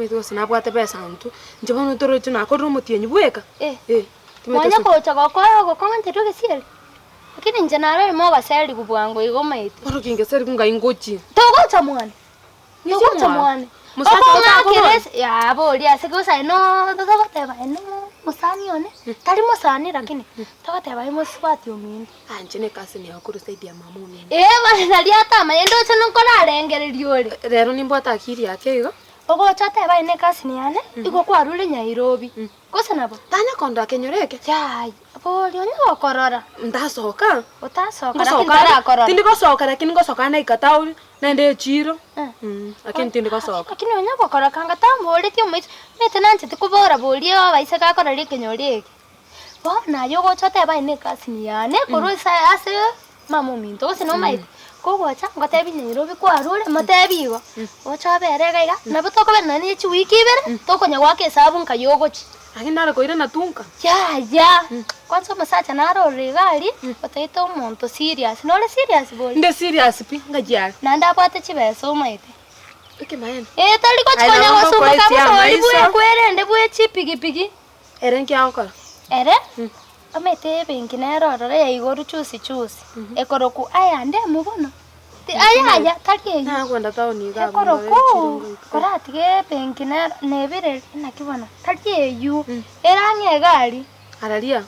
meto sinabwate pesa ntu. Njabano toro tuna ko romo tienyu bweka. Mwanya ko chako ko konte to kesiel. Lakini njanara mo baseli kubwango igomaite. Oro kingeseri kunga ingochi. Togo chamwana. Togo chamwana. Musacha ya boli asikusa no togo teba no musani one. Tali musani lakini togo teba muswati umini. Anjene kasi ni akuru saidi ya mamu mimi. Bana nali atama yendo chano kola rengererio rero nimbota akiri yake igo. Ogo chate ba ine kasi ni ane iko kwa rule Nairobi. Kosa nabo. Tanya konda kenyoreke. Ya, boli onyo korora. Ndasoka. Utasoka lakini bara korora. Tindiko soka lakini ngosoka na ikatau nende chiro. Lakini tindiko soka. Lakini onyo kokora kanga tambole tio mwit. Mete nanche tikubora boli yo baisa ka korora kenyoreke. Bona yo go chate ba ine kasi ni ane korosa ase mamu minto se no mai. Kogo cha ngotebi Nairobi kwa rule matebi go. Ocha bere gaiga. Na butoko bena ni chi wiki bere. Toko nyawake sabu nkayogo chi. Aginara koire na tunka. Ya. Kwanza masacha naro regali, potato monto serious. No le serious boy. Nde serious pi ngajia. Nanda pate chibeso umaite. Okay man. Tali kwa chikonya wasuma kama toli buye kwere nde buye chipigi pigi. Erenki akora. Ere? Amete benki nero rore igoru chusi. Ekoroku aya nde mubono. Aya tali. Na kwenda tauni ga. Ekoroku. Korati ke benki nero nebire nakibono. Tali yu. Erange gali. Aralia.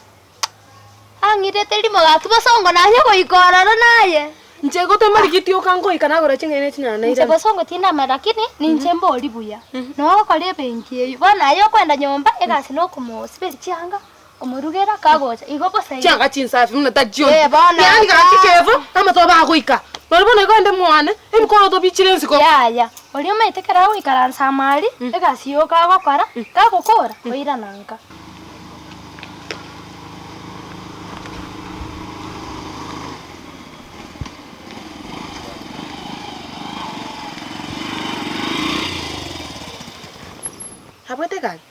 Angire teli magatu basongo naye ko ikororo naye. Nje gote marigiti okango ikana gora chingene chinya na ire. Nje basongo tina marakini ni nchembo olibuya. No kale benki eyo. Bana yo kwenda nyomba egasi no kumo sibeli chianga. Omurugera kagocha igopo sai. Chianga chinsafi muna tajion. Bana. Yani ga chikevo kama to ba goika. Baribona kwende mwane emikono to bichirensi ko. Ya. Oli omaitekera wikaransa mali egasi yo kagokora kagokora oira nanka.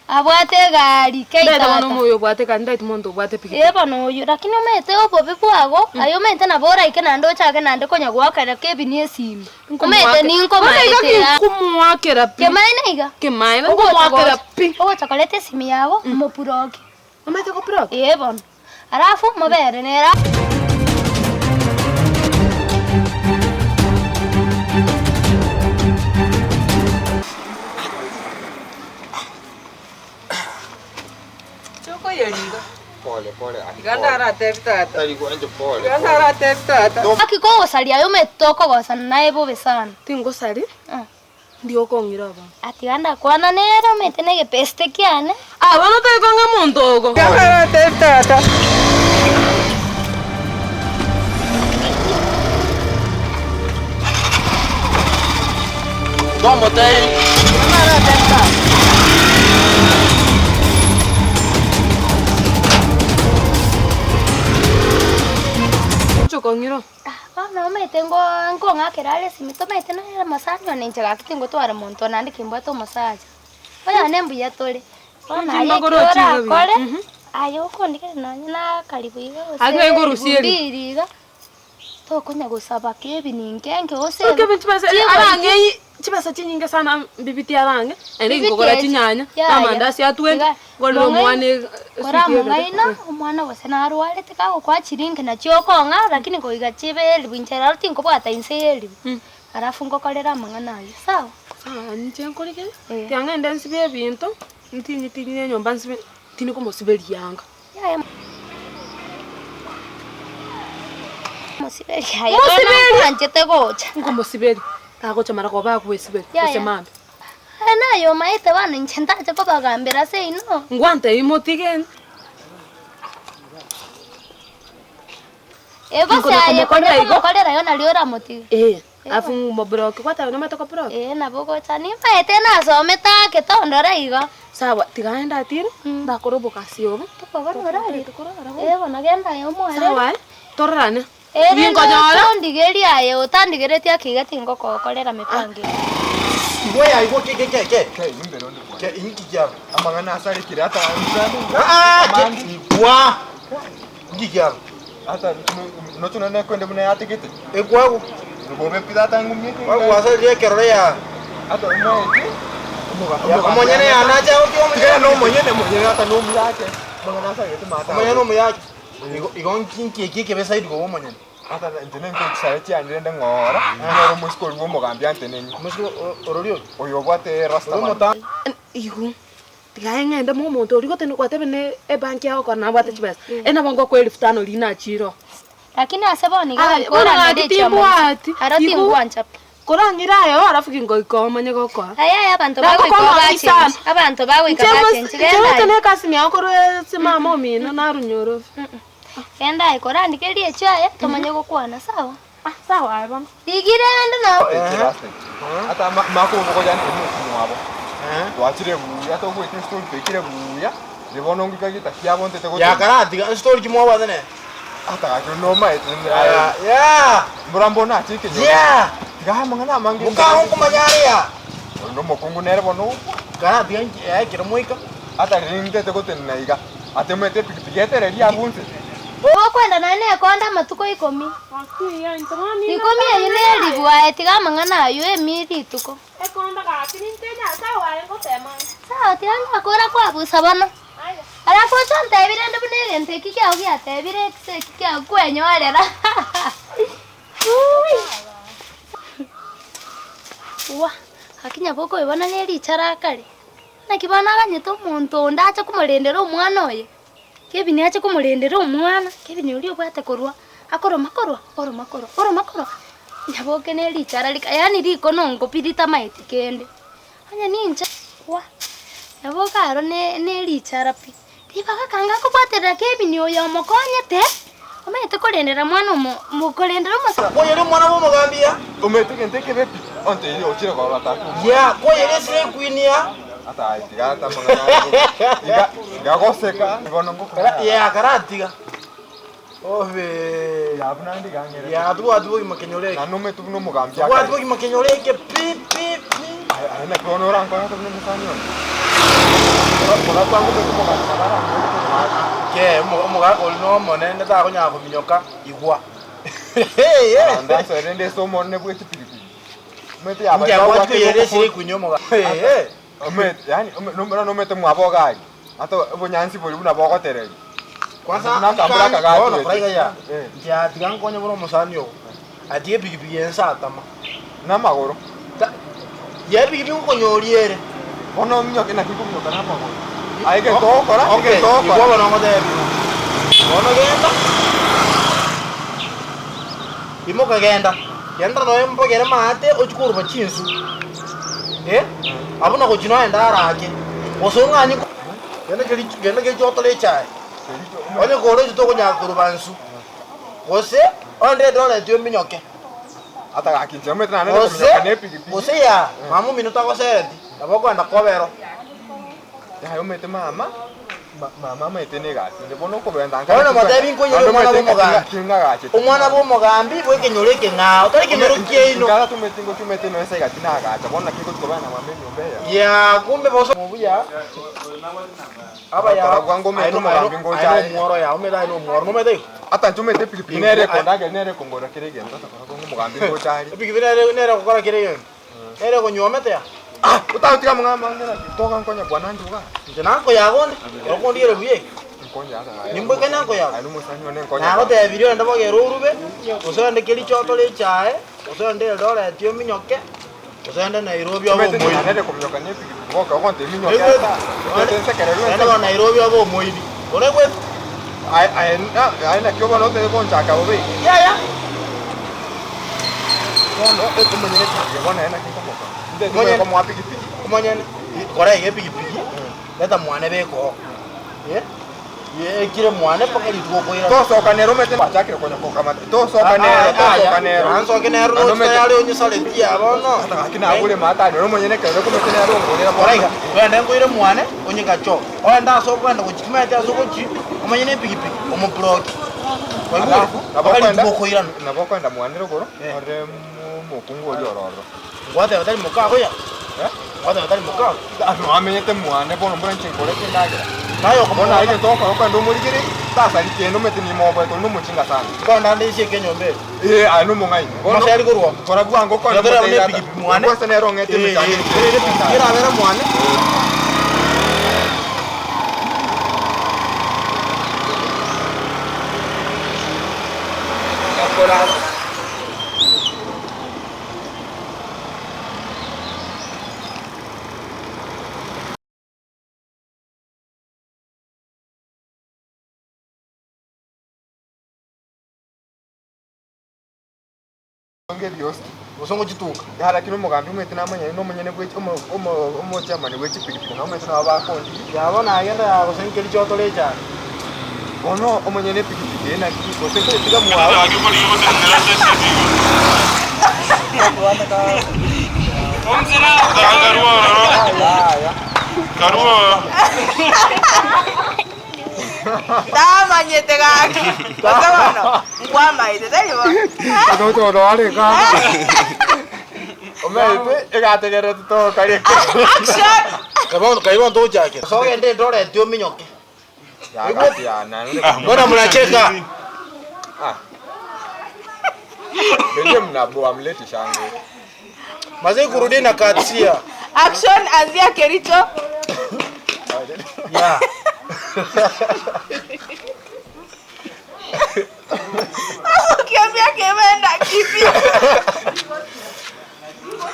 Abwate gari keita. Ndeta bano moyo bwate kandi ndait mondo bwate piki. Bano yo lakini omete obobe bwago ayo mete na bora ikena ndo chake nande konya gwakara kebi esimu. Omete ninko maite. Kumwakera pi. Kemaina iga. Kemaina kumwakera pi. Ogo chocolate simu yago mopuroge. Omete ko pro. Bano. Arafu mobere nera. Pole. Gandara teptata. Tali kuanje pole. Gandara teptata. Akiko salia yo metoko gosa naye bobe sana. Tingo sari? Ndio kongira ba. Ati ganda kwana nero metene ke peste kiane. Bano te konga montogo. Gandara teptata. Tomo tai. Gandara teptata. Kongiro. No me tengo ngonga kerale si me toma itena masaje ne nchaga kitingo to ara monto nandi kimbo to masaje. Oya nembu ya tole. Ona ye kora kole. Ayo kondike na karibu iga. Agwe gorusieri. Biriga. To kunya gusaba kebi ninkenge ose. Ke bitibasa arange chibasa chinyinga sana bibiti arange. Ene ngogora chinyanya. Amandasi atwende. Gollo mwane. Kora mungaina umwana wose narwale tikago kwa chiringe na chiokonga lakini koiga chibeli binchera rutinko bwata inseli. Arafu ngokolera mangana ayo. Sawa. Nje nkolike. Tianga ndansi bye binto. Ntinyi nyomba nsibe. Tini ko mosibeli yanga. Ya. Mosibeli hayo. Mosibeli anjete gocha. Ngo mosibeli. Kagocha mara ko ba kuwesibeli. Kusemambe. Nayo maite bana nchenda cha ko bagambera sei no. Ngwante imotigen. Basa ye kolera yo naliora moti. Afu mobroke kwata no matoko pro. Na bogo chani maite na someta ke tondora iga. Sawa tigaenda tiri ndakoroboka siobo. Tukobona rali. Bona genda yo mware. Sawa torrane. Ningo nyora. Ndigeri aye utandigereti akigati ngo kokolera mipangi. Ngoya igo ke. Ke ingija amangana asali kirata amani. Kwa. Ngija. Hata notuna na kwenda mna yate kete. Egwago. Ngobe pidata ngumye. Wa asali ya kerore ya. Hata umwe. Omonyene anacha okiomonyene no monyene hata no muyake. Mangana asa yetu mata. Omonyene no muyake. Igon kinki besa idu go omonyene. Hata ntene nko kusareti andende ngora. Ngoro musko rubo mogambia ntene. Musko ororio. Oyo bwate rasta. Omota. Igu. Tigaye ngende mu muntu uri gotene kwatebe ne ebanki yao kana bwate chibesa. Ena bango kwa 1500 lina chiro. Lakini aseboni Ah, ga kora ora ndede titimbu ati. Arati Igu. ngwancha. Kurangira yo arafu kingo ikomanye gokwa. Aya abantu bawe ko bache. Abantu bawe ka bache. Chemo tene kasi ni akorwe simama omino narunyoro. Kenda ikora ndikerie chaya tomanye gukwana sawa. Ah, sawa aba. Digire ndo no. Hata mako ngo jana mu wabo. Wachire buya to kwete story pekire buya. Lebono ngika kita kiabo ntete ko. Ya karati story kimwa wadane. Hata ka no mai. Ya. Murambona chike. Ya. Tiga mangana mangi. Muka ngo manyaria. No mokungu nere bono. Karati ya kira muika. Hata ringite ko tenaiga. Atemete pikipiki tere ya bunse. Wo kwenda nane konda matuko 10. Akuya ntamani. 10 ayune libwa etiga mangana ayo emiri tuko. Ekonda ka tinintenya sawa ngo tema. Sawa tianga kora kwa busabana. Ala ko chonte ebirende bune ente kike ogi ate ebire kike kwenyorera. Wa akinya boko ibona neri charakare. Na kibana ganyito muntu ndacha kumurendera omwana oye. Kebini acha kumurendera omwana, kebini uri obwate korwa. Akoro makoro. Nyaboke neri charalika yani riko nongo pidita maiti kende. Anya nincha. Wa. Nyaboka aro neri charapi. Tibaga kanga ko bwatera kebini oyo mokonyete. Omete kurendera mwana mukurendera musa. Koyere mwana bo mogambia. Omete kente bepi. Onte yo chira kwa batatu. Ya, koyere sire kwinia. Ata itiga ta mangana. Iga goseka ngono ngoko. Ya karatiga. Ove. Ya bunandi gangere. Ya adu imakenyoleke. Na nume tu no mogambia. Wa adu imakenyoleke pi. Ana kono rango to no musanyo. Mora kwangu to mogambia. Ke moga olno monene ta gonya ko minyoka igwa. Anda serende so monne bwe tipilipili. Mete ya ba. Ya kwa yere sire kunyomoga. Yani no mete mwaboga. Hata bonyansi boli buna boko tereri. Kwanza nakambura kagato. Ya tigang konya bono musanyo. Adie bigibigi ensa atama. Na magoro. Ya bigibigi konyoriere. Ono minyoka na kikumyoka na magoro. Aike to kora, aike to kora. Iwo bono ngode. Ono genda. Imoka genda. Yenda no embo gere mate ochukuru bachinsu. Abuna ko chino enda arake. Osongani genda ke chotole chai. Onye ko rojo to ko nyakuru bansu. Ose onde dole tio minyoke. Ata ga kinjame tana ne ko ne pigi. Ose ya, mamu minuta ko sereti. Aboko anda kobero. Ya yo mete mama. Mama mete ne gasi. De bono ko benda ngaka. Ona mate binko nyoro mwana bo mogambi. Omwana bo mogambi we kenyoleke ngao. Tari kemerukie ino. Kala tumete no ese gati na gacha. Bona kiko ko bana mame nyombe ya. Ya kumbe boso mubuya. Aba ya kwango meto mogambi ngoja. Ai moro ya umeda ino moro mumede. Ata tumete pigi nere ko ndage nere ko ngora kirege ndata ko mogambi ngoja. Pigi nere ko kora kirege. Nere ko nyomete ya. Ah, utatika mngama toka nkonya bwana njuga. Nako yagonde. Yagonde buye. Nkonya ata. Nimbo kana ko ya. Anu musanyo ne nkonya. Nako te video ndabo ge rurube. Usonde keli choto le chae. Usonde dola tio minyoke. Usonde Nairobi abo moyi. Nende kumyoka ne piki. Ngoka konte minyoke ata. Nende sekerelo. Nende Nairobi abo moyi. Ore kwe. Ai na kyo bano te koncha ka bobe. Ya. No, esto me viene que bueno, ena kinko. Mwenye kama wapi kipiki? Mwenye kora ye pikipiki. Leta mwane beko. Ye kire mwane pakali tuko koira. To soka nero mete pachakire konya koka mate. To soka nero. Anso ke nero no yale onye sale tia bono. Ata akina agule mata nero mwenye ne kero ko mete nero ngolera koira. Wenda ngoire mwane onye gacho. Oenda so kwenda kuchimete aso kuchi. Mwenye ne pikipiki omo block. Kwa pakali tuko koira. Na bokwenda mwane ro koro. Ore mokungu oli ororo. Wate watali mukako ya? Wate watali mukako? Ano amenyete mwane bono mbona chinkole kindagira. Nayo ko bona ike to ko ndo muri kiri. Sasa ikeno metini mobo to no muchinga sana. Kwa ndande isi kenyombe. Anu mungai. Masa yali kurwa. Kora bwango kwa. Ndara ne pigi mwane. Kwa sana rongete mchani. Kira vera mwane. Akora. Onge Dios. Usongo chituka. Yala kino mugambi mwete namanya no munyene gwe omo chamani gwe chipiki no mwete na bakondi. Yabona agenda yakusenkeli chotole cyane. Ono omunyene piki na kiko sente tiga muwa. Manyete gaki. Bakawana. Ngwama ite tayibona. Ono to ale ka. Omete egategere to kari. Action. Kaibon to chake. So ende ndore tio minyoke. Ya na. Mbona mnacheka? Bende mnabo amleti shangu. Mazee kurudi na katsia. Action anzia Kericho. Ya. Ukiambia kemenda kipi?